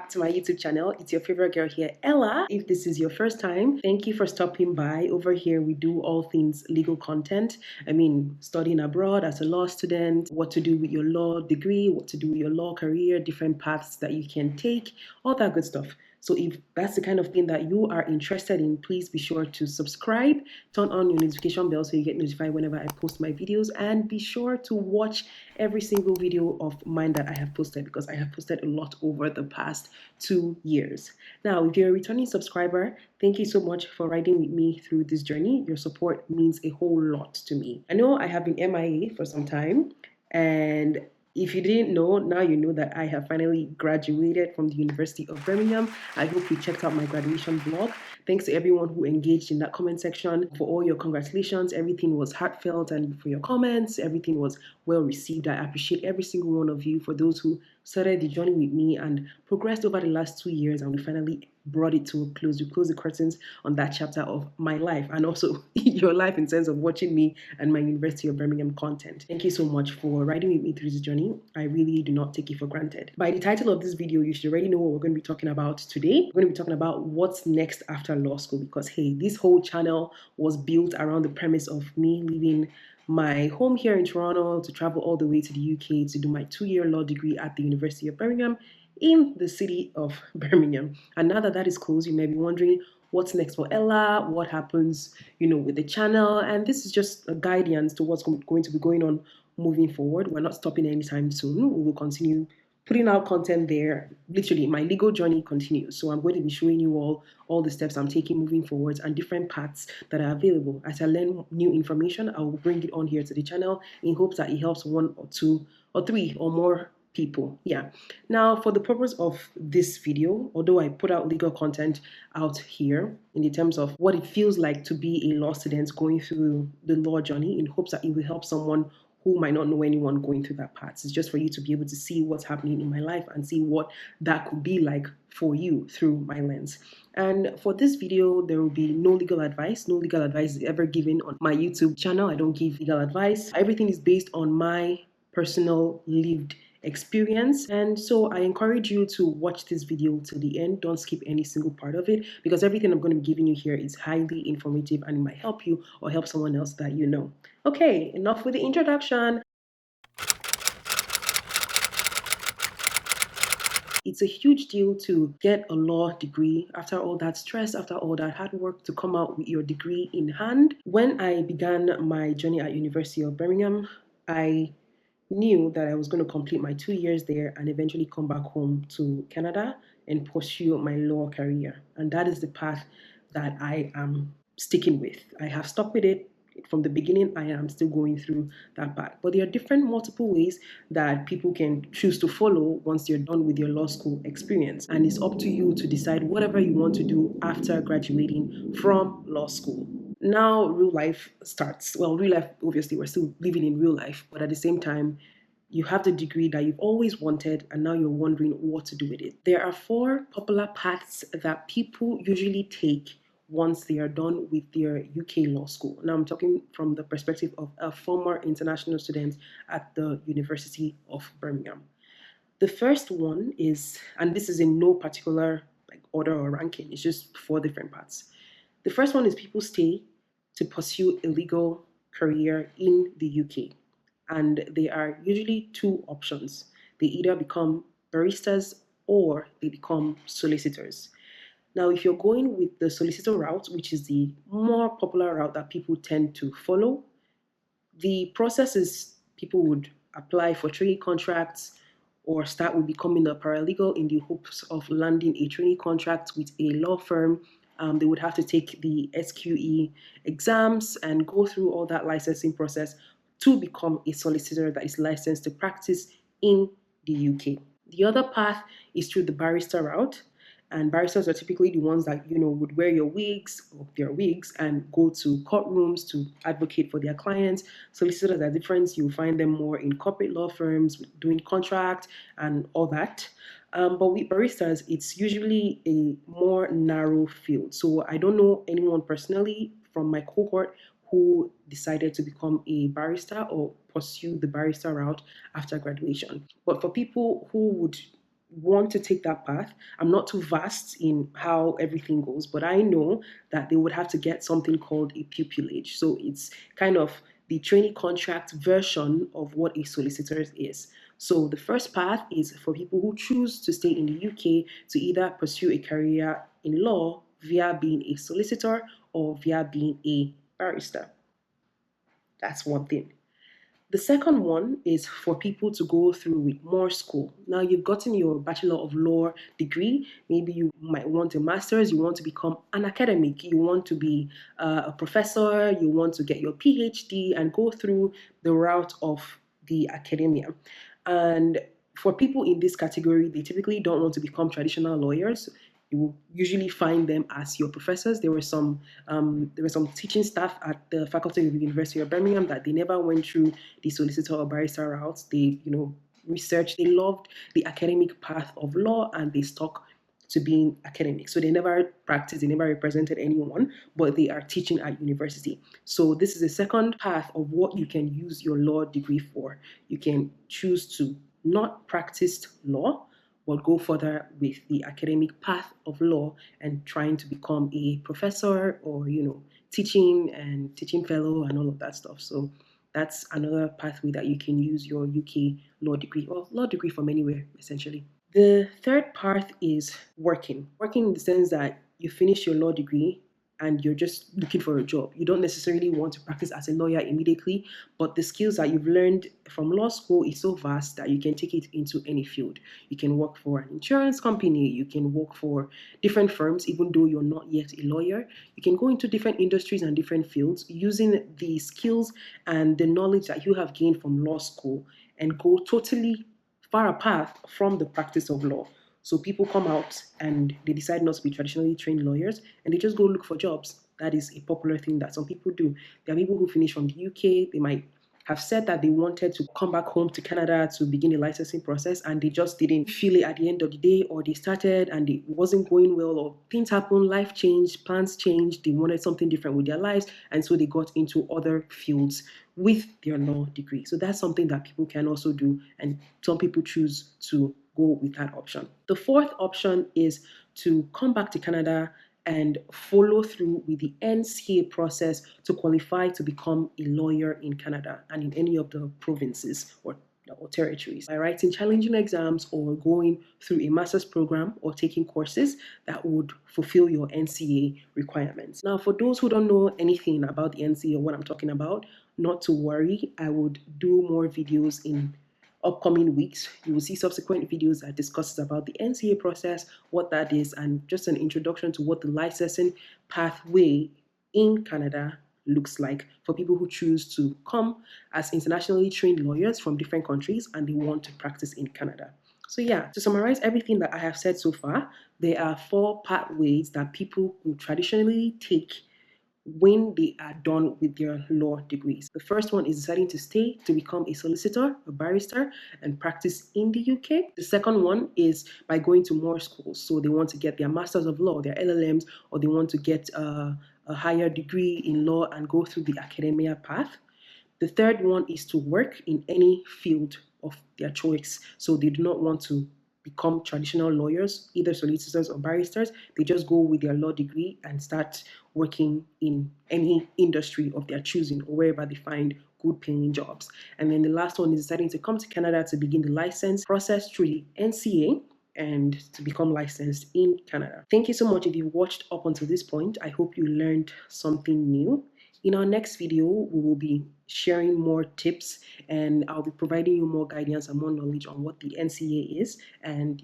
back to my YouTube channel. It's your favorite girl here, Ella. If this is your first time, thank you for stopping by. Over here, we do all things legal content. I mean, studying abroad as a law student, what to do with your law degree, what to do with your law career, different paths that you can take, all that good stuff. So if that's the kind of thing that you are interested in, please be sure to subscribe, turn on your notification bell so you get notified whenever I post my videos, and be sure to watch every single video of mine that I have posted, because I have posted a lot over the past 2 years. Now, if you're a returning subscriber, thank you so much for riding with me through this journey. Your support means a whole lot to me. I know I have been MIA for some time, and if you didn't know, now you know that I have finally graduated from the University of Birmingham. I hope you checked out my graduation vlog. Thanks to everyone who engaged in that comment section for all your congratulations. Everything was heartfelt, and for your comments, everything was well received. I appreciate every single one of you, for those who started the journey with me and progressed over the last 2 years, and we finally brought it to a close. We closed the curtains on that chapter of my life, and also your life in terms of watching me and my University of Birmingham content. Thank you so much for riding with me through this journey. I really do not take it for granted. By the title of this video, you should already know what we're going to be talking about today. We're going to be talking about what's next after law school, because hey, this whole channel was built around the premise of me leaving my home here in Toronto to travel all the way to the UK to do my 2-year law degree at the University of Birmingham in the city of Birmingham. And now that that is closed, you may be wondering, what's next for Ella? What happens, with the channel? And this is just a guidance to what's going to be going on moving forward. We're not stopping anytime soon. We will continue putting out content there. Literally, my legal journey continues. So I'm going to be showing you all the steps I'm taking moving forward and different paths that are available. As I learn new information, I will bring it on here to the channel in hopes that it helps 1 or 2 or 3 or more people. Yeah. Now, for the purpose of this video, although I put out legal content out here in the terms of what it feels like to be a law student going through the law journey, in hopes that it will help someone who might not know anyone going through that path. It's just for you to be able to see what's happening in my life and see what that could be like for you through my lens. And for this video, there will be no legal advice. No legal advice is ever given on my YouTube channel. I don't give legal advice. Everything is based on my personal lived experience, and so I encourage you to watch this video till the end. Don't skip any single part of it, because everything I'm going to be giving you here is highly informative and it might help you or help someone else that you know. Okay, enough with the introduction. It's a huge deal to get a law degree after all that stress, after all that hard work, to come out with your degree in hand. When I began my journey at University of Birmingham, I knew that I was going to complete my 2 years there and eventually come back home to Canada and pursue my law career. And that is the path that I am sticking with. I have stuck with it from the beginning. I am still going through that path. But there are different multiple ways that people can choose to follow once you're done with your law school experience. And it's up to you to decide whatever you want to do after graduating from law school. Now real life starts. Well, real life, obviously, we're still living in real life, but at the same time, you have the degree that you've always wanted, and now you're wondering what to do with it. There are 4 popular paths that people usually take once they are done with their UK law school. Now, I'm talking from the perspective of a former international student at the University of Birmingham. The first one is, and this is in no particular order or ranking, it's just 4 different paths. The first one is people stay to pursue a legal career in the UK. And there are usually 2 options. They either become baristas or they become solicitors. Now, if you're going with the solicitor route, which is the more popular route that people tend to follow, the process is people would apply for training contracts or start with becoming a paralegal in the hopes of landing a training contract with a law firm. They would have to take the SQE exams and go through all that licensing process to become a solicitor that is licensed to practice in the UK. The other path is through the barrister route. And barristers are typically the ones that, would wear your wigs or their wigs and go to courtrooms to advocate for their clients. Solicitors are different. You'll find them more in corporate law firms doing contract and all that. But with baristas, it's usually a more narrow field. So I don't know anyone personally from my cohort who decided to become a barrister or pursue the barrister route after graduation. But for people who would want to take that path, I'm not too vast in how everything goes, but I know that they would have to get something called a pupillage. So it's kind of the training contract version of what a solicitor is. So the first path is for people who choose to stay in the UK to either pursue a career in law via being a solicitor or via being a barrister. That's one thing. The second one is for people to go through with more school. Now you've gotten your Bachelor of Law degree. Maybe you might want a master's. You want to become an academic. You want to be a professor. You want to get your PhD and go through the route of the academia. And for people in this category, they typically don't want to become traditional lawyers. You will usually find them as your professors. There were some teaching staff at the faculty of the University of Birmingham that they never went through the solicitor or barrister routes. They, researched. They loved the academic path of law and they stuck to being academic. So they never practiced, they never represented anyone, but they are teaching at university. So this is the second path of what you can use your law degree for. You can choose to not practice law, but go further with the academic path of law and trying to become a professor or, teaching and teaching fellow and all of that stuff. So that's another pathway that you can use your UK law degree or law degree from anywhere, essentially. The third part is working. Working in the sense that you finish your law degree and you're just looking for a job. You don't necessarily want to practice as a lawyer immediately, but the skills that you've learned from law school is so vast that you can take it into any field. You can work for an insurance company, you can work for different firms, even though you're not yet a lawyer. You can go into different industries and different fields using the skills and the knowledge that you have gained from law school and go totally far apart from the practice of law. So people come out and they decide not to be traditionally trained lawyers and they just go look for jobs. That is a popular thing that some people do. There are people who finish from the UK, they might have said that they wanted to come back home to Canada to begin the licensing process and they just didn't feel it at the end of the day, or they started and it wasn't going well, or things happened, life changed, plans changed, they wanted something different with their lives, and so they got into other fields with their law degree. So that's something that people can also do, and some people choose to go with that option. The fourth option is to come back to Canada and follow through with the NCA process to qualify to become a lawyer in Canada and in any of the provinces or territories by writing challenging exams or going through a master's program or taking courses that would fulfill your NCA requirements. Now, for those who don't know anything about the NCA or what I'm talking about, not to worry, I would do more videos in upcoming weeks. You will see subsequent videos that discusses about the NCA process, what that is, and just an introduction to what the licensing pathway in Canada looks like for people who choose to come as internationally trained lawyers from different countries and they want to practice in Canada. So yeah, to summarize everything that I have said so far, there are 4 pathways that people will traditionally take when they are done with their law degrees. The first one is deciding to stay to become a solicitor, a barrister, and practice in the UK. The second one is by going to more schools. So they want to get their Masters of Law, their LLMs, or they want to get a higher degree in law and go through the academia path. The third one is to work in any field of their choice. So they do not want to become traditional lawyers, either solicitors or barristers. They just go with their law degree and start working in any industry of their choosing or wherever they find good paying jobs. And then the last one is deciding to come to Canada to begin the license process through the NCA and to become licensed in Canada. Thank you so much if you watched up until this point. I hope you learned something new. In our next video, we will be sharing more tips and I'll be providing you more guidance and more knowledge on what the NCA is, and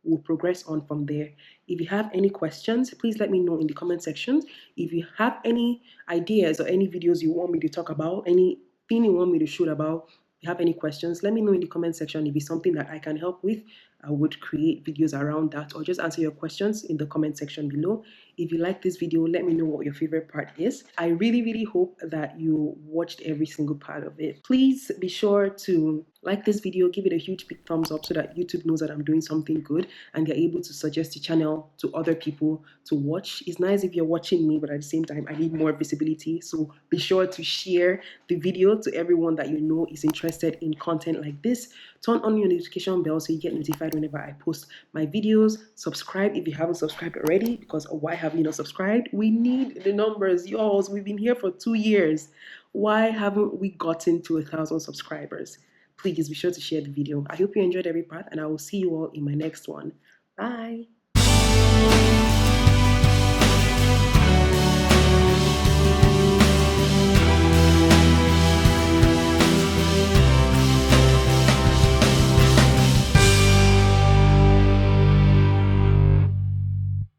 we'll progress on from there. If you have any questions, please let me know in the comment section. If you have any ideas or any videos you want me to talk about, anything you want me to shoot about, if you have any questions, let me know in the comment section. If it's something that I can help with, I would create videos around that or just answer your questions in the comment section below. If you like this video, let me know what your favorite part is. I really, really hope that you watched every single part of it. Please be sure to like this video, give it a huge big thumbs up so that YouTube knows that I'm doing something good and they're able to suggest the channel to other people to watch. It's nice if you're watching me, but at the same time, I need more visibility. So be sure to share the video to everyone that you know is interested in content like this. Turn on your notification bell so you get notified notified whenever I post my videos. Subscribe if you haven't subscribed already, because why have you not subscribed? We need the numbers, y'all. We've been here for 2 years. Why haven't we gotten to 1,000 subscribers? Please be sure to share the video. I hope you enjoyed every part, and I will see you all in my next one. Bye.